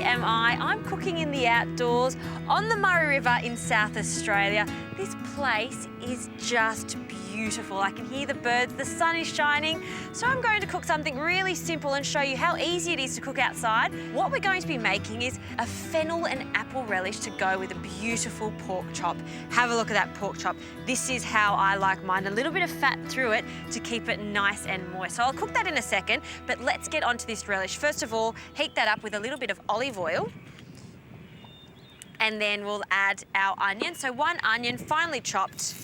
Am I? I'm cooking in the outdoors on the Murray River in South Australia. This place is just beautiful. I can hear the birds, the sun is shining. So I'm going to cook something really simple and show you how easy it is to cook outside. What we're going to be making is a fennel and apple relish to go with a beautiful pork chop. Have a look at that pork chop. This is how I like mine, a little bit of fat through it to keep it nice and moist. So I'll cook that in a second, but let's get onto this relish. First of all, heat that up with a little bit of olive oil. And then we'll add our onion. So 1 onion, finely chopped.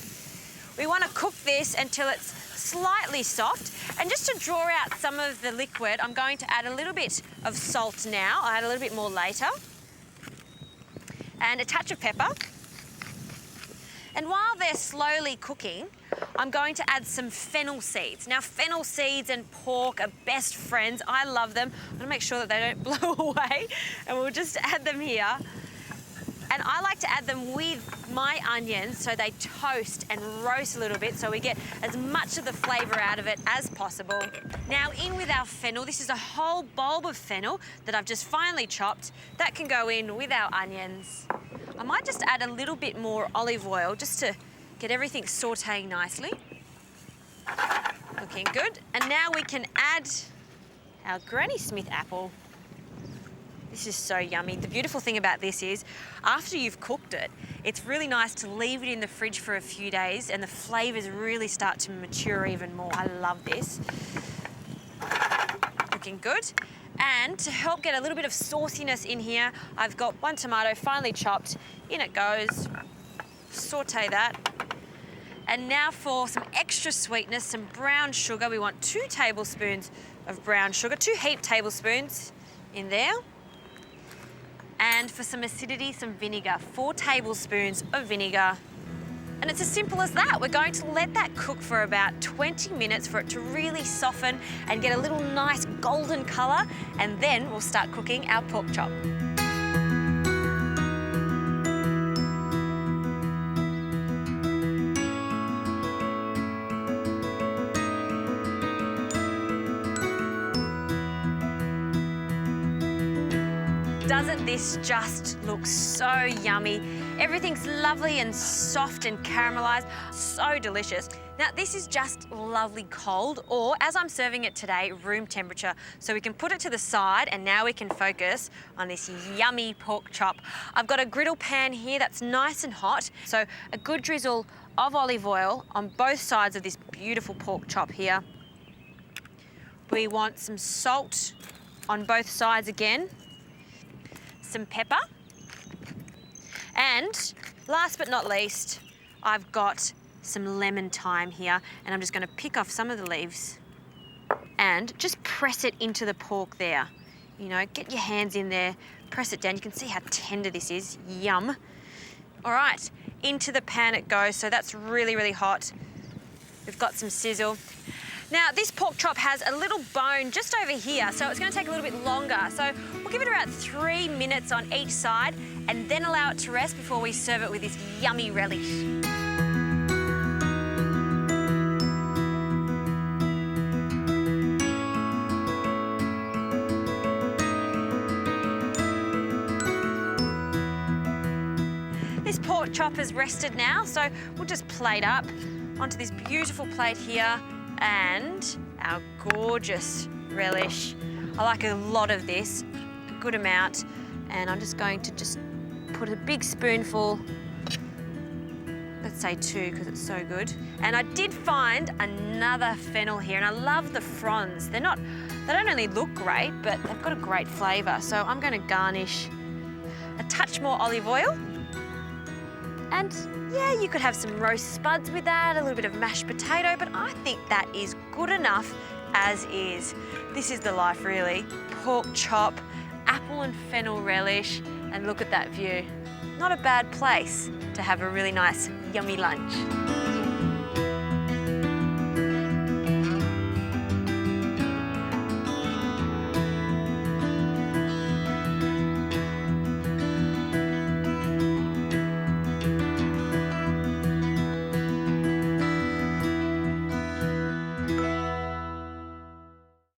We want to cook this until it's slightly soft. And just to draw out some of the liquid, I'm going to add a little bit of salt now. I'll add a little bit more later. And a touch of pepper. And while they're slowly cooking, I'm going to add some fennel seeds. Now, fennel seeds and pork are best friends. I love them. I'm gonna make sure that they don't blow away. And we'll just add them here. And I like to add them with my onions so they toast and roast a little bit so we get as much of the flavour out of it as possible. Now in with our fennel. This is a whole bulb of fennel that I've just finely chopped. That can go in with our onions. I might just add a little bit more olive oil just to get everything sautéing nicely. Looking good. And now we can add our Granny Smith apple. This is so yummy. The beautiful thing about this is, after you've cooked it, it's really nice to leave it in the fridge for a few days and the flavours really start to mature even more. I love this. Looking good. And to help get a little bit of sauciness in here, I've got 1 tomato finely chopped. In it goes. Saute that. And now for some extra sweetness, some brown sugar. We want 2 tablespoons of brown sugar, 2 heaped tablespoons in there. And for some acidity, some vinegar, 4 tablespoons of vinegar. And it's as simple as that. We're going to let that cook for about 20 minutes for it to really soften and get a little nice golden colour, and then we'll start cooking our pork chop. Doesn't this just look so yummy? Everything's lovely and soft and caramelised, so delicious. Now this is just lovely cold, or as I'm serving it today, room temperature. So we can put it to the side and now we can focus on this yummy pork chop. I've got a griddle pan here that's nice and hot. So a good drizzle of olive oil on both sides of this beautiful pork chop here. We want some salt on both sides again. Some pepper, and last but not least, I've got some lemon thyme here, and I'm just going to pick off some of the leaves and just press it into the pork there. You know, get your hands in there, press it down. You can see how tender this is. Yum. All right, into the pan it goes. So that's really, really hot. We've got some sizzle. Now, this pork chop has a little bone just over here, so it's going to take a little bit longer. So we'll give it about 3 minutes on each side and then allow it to rest before we serve it with this yummy relish. This pork chop is rested now, so we'll just plate up onto this beautiful plate here. And our gorgeous relish. I like a lot of this, a good amount, and I'm just going to put a big spoonful, let's say 2 because it's so good. And I did find another fennel here, and I love the fronds. They don't only look great, but they've got a great flavour. So I'm going to garnish a touch more olive oil. And yeah, you could have some roast spuds with that, a little bit of mashed potato, but I think that is good enough as is. This is the life, really. Pork chop, apple and fennel relish, and look at that view. Not a bad place to have a really nice, yummy lunch.